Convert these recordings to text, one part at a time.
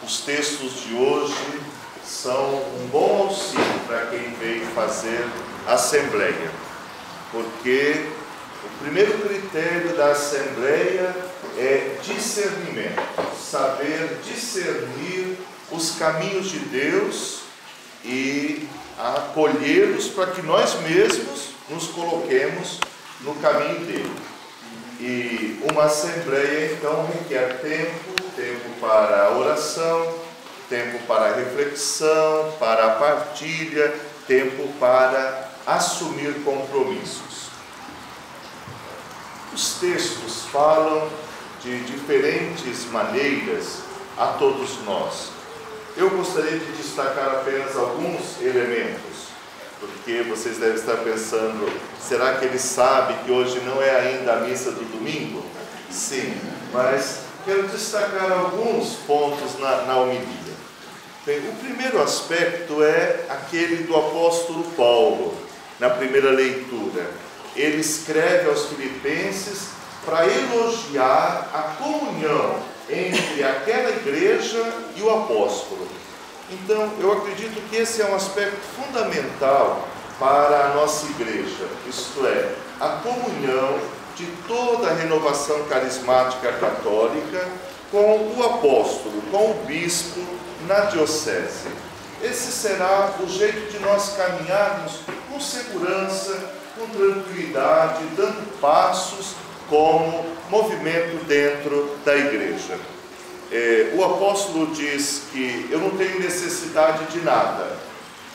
os textos de hoje são um bom auxílio para quem veio fazer assembleia, porque o primeiro critério da assembleia é discernimento, saber discernir os caminhos de Deus e acolhê-los para que nós mesmos nos coloquemos no caminho dele. E uma assembleia então requer tempo para a oração, tempo para a reflexão, para a partilha, tempo para assumir compromissos. Os textos falam de diferentes maneiras a todos nós. Eu gostaria de destacar apenas alguns elementos, porque vocês devem estar pensando, será que ele sabe que hoje não é ainda a missa do domingo? Sim, mas quero destacar alguns pontos na homilia. Bem, o primeiro aspecto é aquele do apóstolo Paulo, na primeira leitura. Ele escreve aos Filipenses para elogiar a comunhão entre aquela igreja e o apóstolo. Então, eu acredito que esse é um aspecto fundamental para a nossa igreja, isto é, a comunhão de toda a renovação carismática católica com o apóstolo, com o bispo na diocese. Esse será o jeito de nós caminharmos com segurança, com tranquilidade, dando passos como movimento dentro da igreja. O apóstolo diz que eu não tenho necessidade de nada.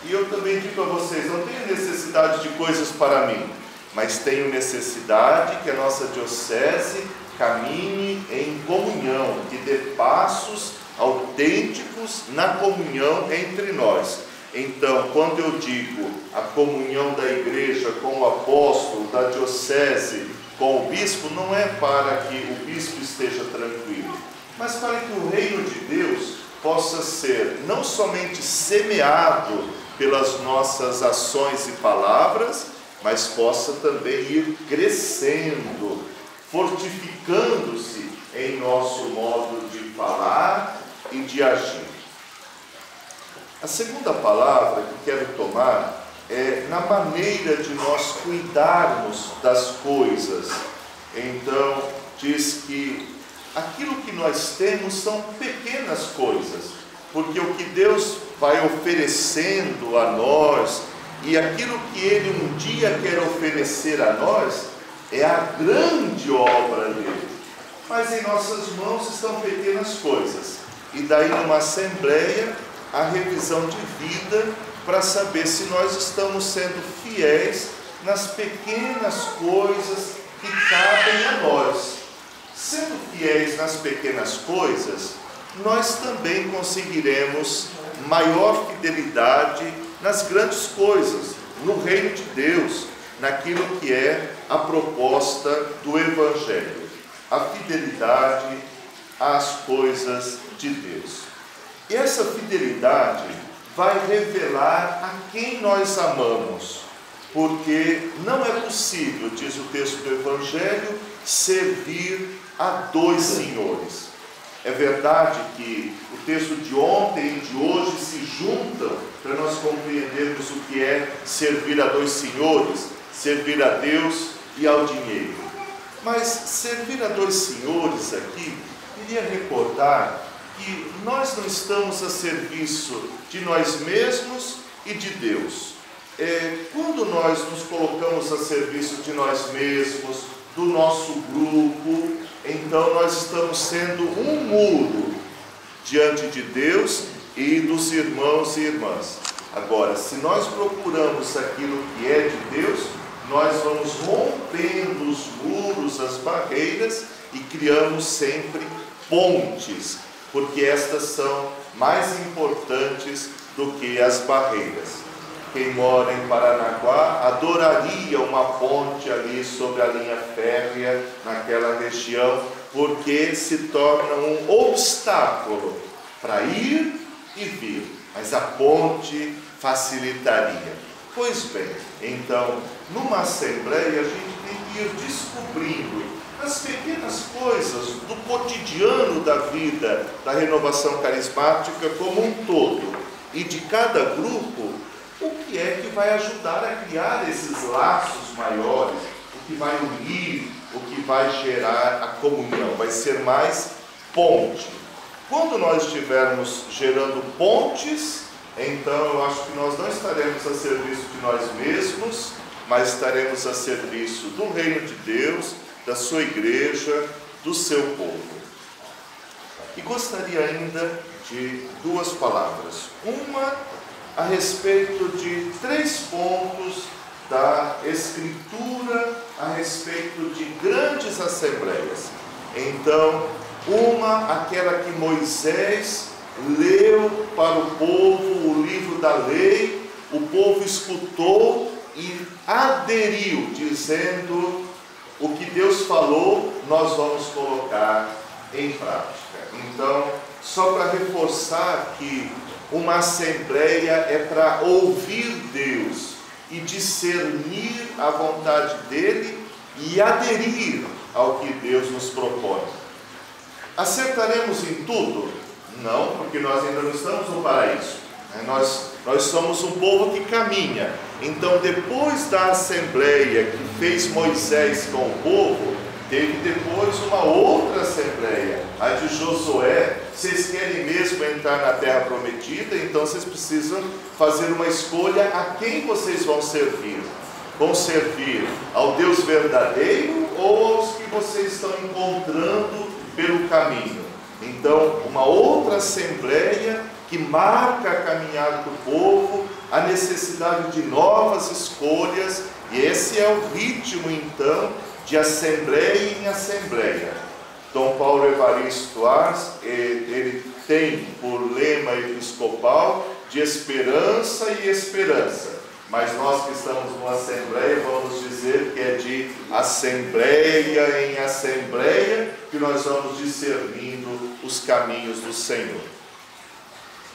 E eu também digo a vocês, não tenho necessidade de coisas para mim, mas tenho necessidade que a nossa diocese caminhe em comunhão, que dê passos autênticos na comunhão entre nós. Então, quando eu digo a comunhão da igreja com o apóstolo, da diocese com o bispo, não é para que o bispo esteja tranquilo, mas para que o reino de Deus possa ser não somente semeado pelas nossas ações e palavras, mas possa também ir crescendo, fortificando-se em nosso modo de falar e de agir. A segunda palavra que quero tomar é na maneira de nós cuidarmos das coisas. Então, diz que aquilo que nós temos são pequenas coisas, porque o que Deus vai oferecendo a nós e aquilo que Ele um dia quer oferecer a nós é a grande obra dele. Mas em nossas mãos estão pequenas coisas. E daí numa assembleia, a revisão de vida para saber se nós estamos sendo fiéis nas pequenas coisas que cabem a nós. Sendo fiéis nas pequenas coisas, nós também conseguiremos maior fidelidade nas grandes coisas, no reino de Deus, naquilo que é a proposta do Evangelho, a fidelidade às coisas de Deus. E essa fidelidade vai revelar a quem nós amamos, porque não é possível, diz o texto do Evangelho, servir a dois senhores. É verdade que o texto de ontem e de hoje se juntam para nós compreendermos o que é servir a dois senhores, servir a Deus e ao dinheiro. Mas servir a dois senhores aqui, queria recordar que nós não estamos a serviço de nós mesmos e de Deus. Quando nós nos colocamos a serviço de nós mesmos, do nosso grupo, então nós estamos sendo um muro diante de Deus e dos irmãos e irmãs. Agora, se nós procuramos aquilo que é de Deus, nós vamos rompendo os muros, as barreiras e criamos sempre pontes, porque estas são mais importantes do que as barreiras. Quem mora em Paranaguá adoraria uma ponte ali sobre a linha férrea naquela região, porque se torna um obstáculo para ir e vir, mas a ponte facilitaria. Pois bem, então, numa assembleia a gente tem que ir descobrindo nas pequenas coisas do cotidiano da vida da renovação carismática como um todo, e de cada grupo, o que é que vai ajudar a criar esses laços maiores, o que vai unir, o que vai gerar a comunhão, vai ser mais ponte. Quando nós estivermos gerando pontes, então eu acho que nós não estaremos a serviço de nós mesmos, mas estaremos a serviço do reino de Deus, da sua igreja, do seu povo. E gostaria ainda de duas palavras. Uma a respeito de 3 pontos da Escritura a respeito de grandes assembleias. Então, aquela que Moisés leu para o povo o livro da lei, o povo escutou e aderiu, dizendo: o que Deus falou, nós vamos colocar em prática. Então, só para reforçar que uma assembleia é para ouvir Deus e discernir a vontade dele e aderir ao que Deus nos propõe. Acertaremos em tudo? Não, porque nós ainda não estamos no paraíso. Nós somos um povo que caminha. Então, depois da assembleia que fez Moisés com o povo, teve depois uma outra assembleia, a de Josué. Vocês querem mesmo entrar na terra prometida? Então vocês precisam fazer uma escolha a quem vocês vão servir. Vão servir ao Deus verdadeiro ou aos que vocês estão encontrando pelo caminho? Então, uma outra assembleia que marca a caminhada do povo, a necessidade de novas escolhas, e esse é o ritmo, então, de assembleia em assembleia. Dom Paulo Evaristo Ars, ele tem por lema episcopal de esperança e esperança, mas nós que estamos numa assembleia vamos dizer que é de assembleia em assembleia que nós vamos discernindo os caminhos do Senhor.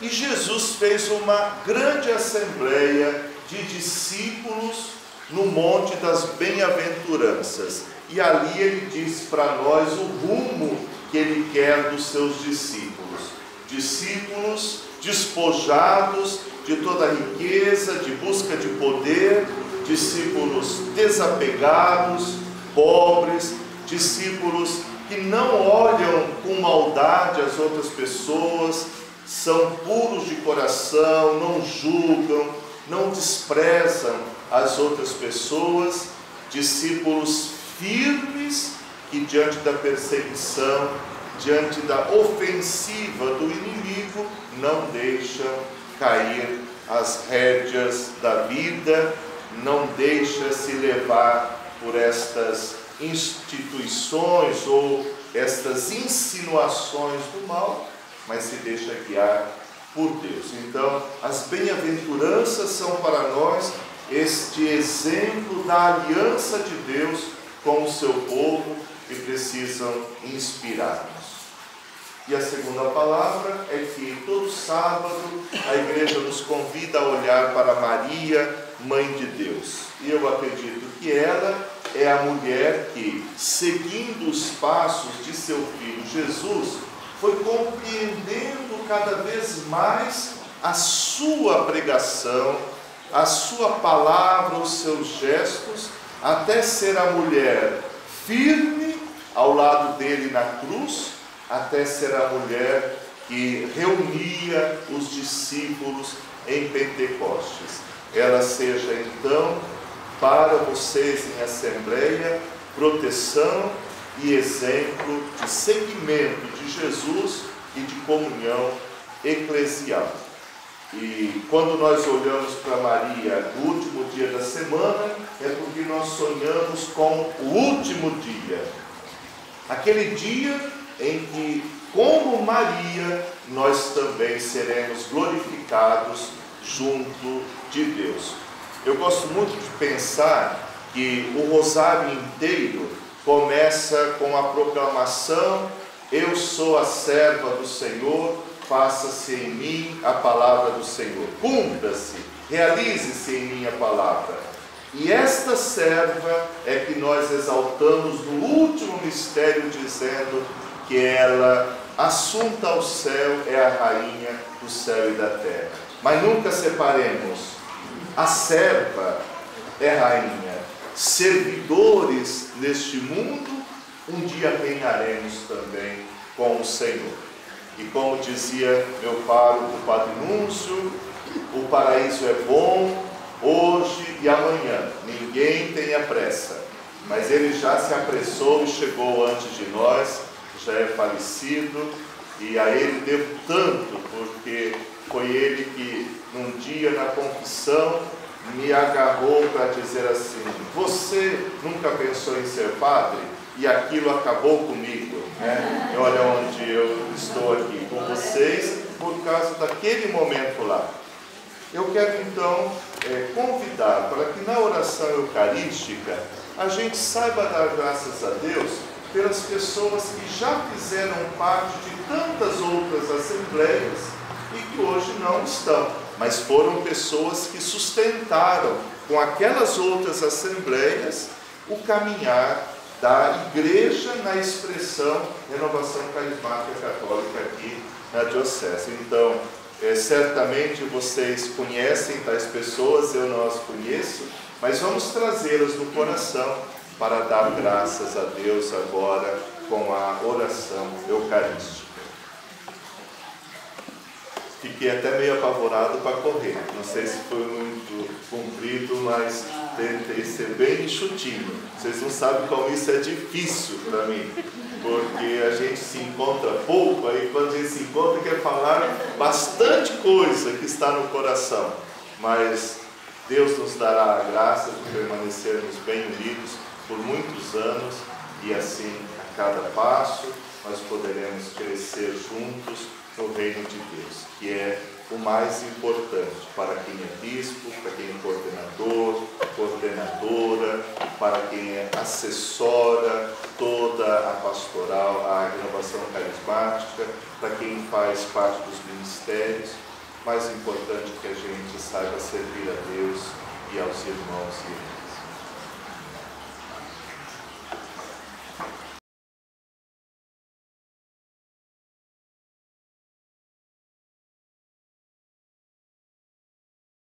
E Jesus fez uma grande assembleia de discípulos no Monte das Bem-aventuranças. E ali ele diz para nós o rumo que ele quer dos seus discípulos. Discípulos despojados de toda a riqueza, de busca de poder, discípulos desapegados, pobres, discípulos que não olham com maldade as outras pessoas, são puros de coração, não julgam, não desprezam as outras pessoas, discípulos firmes que diante da perseguição, diante da ofensiva do inimigo, não deixam cair as rédeas da vida, não deixam se levar por estas instituições ou estas insinuações do mal, mas se deixa guiar por Deus. Então, as bem-aventuranças são para nós este exemplo da aliança de Deus com o seu povo e precisam inspirar-nos. E a segunda palavra é que todo sábado a igreja nos convida a olhar para Maria, Mãe de Deus. E eu acredito que ela é a mulher que, seguindo os passos de seu filho Jesus, foi compreendendo cada vez mais a sua pregação, a sua palavra, os seus gestos, até ser a mulher firme ao lado dele na cruz, até ser a mulher que reunia os discípulos em Pentecostes. Ela seja então para vocês em assembleia proteção e exemplo de seguimento de Jesus e de comunhão eclesial. E quando nós olhamos para Maria no último dia da semana, é porque nós sonhamos com o último dia. Aquele dia em que, como Maria, nós também seremos glorificados junto de Deus. Eu gosto muito de pensar que o rosário inteiro começa com a proclamação: eu sou a serva do Senhor, faça-se em mim a palavra do Senhor. Cumpra-se, realize-se em mim a palavra. E esta serva é que nós exaltamos no último mistério, dizendo que ela, assunta ao céu, é a rainha do céu e da terra. Mas nunca separemos, a serva é rainha, servidores neste mundo, um dia reinaremos também com o Senhor. E como dizia meu pároco, o Padre Núncio, o paraíso é bom hoje e amanhã, ninguém tenha pressa, mas ele já se apressou e chegou antes de nós, já é falecido, e a ele devo tanto, porque foi ele que num dia na confissão me agarrou para dizer assim: você nunca pensou em ser padre? E aquilo acabou comigo, né? E olha onde eu estou aqui com vocês por causa daquele momento lá. Eu quero então convidar para que na oração eucarística a gente saiba dar graças a Deus pelas pessoas que já fizeram parte de tantas outras assembleias e que hoje não estão, mas foram pessoas que sustentaram com aquelas outras assembleias o caminhar da igreja na expressão Renovação Carismática Católica aqui na Diocese. Então, certamente vocês conhecem tais pessoas, eu não as conheço, mas vamos trazê-las no coração para dar graças a Deus agora com a oração eucarística. Fiquei até meio apavorado para correr, não sei se foi muito comprido, mas tentei ser bem enxutinho. Vocês não sabem como isso é difícil para mim, porque a gente se encontra pouco, aí quando a gente se encontra quer falar bastante coisa que está no coração, mas Deus nos dará a graça de permanecermos bem unidos por muitos anos, e assim a cada passo nós poderemos crescer juntos no reino de Deus, que é o mais importante para quem é bispo, para quem é coordenador, coordenadora, para quem é assessora toda a pastoral, a renovação carismática, para quem faz parte dos ministérios. Mais importante que a gente saiba servir a Deus e aos irmãos e irmãs.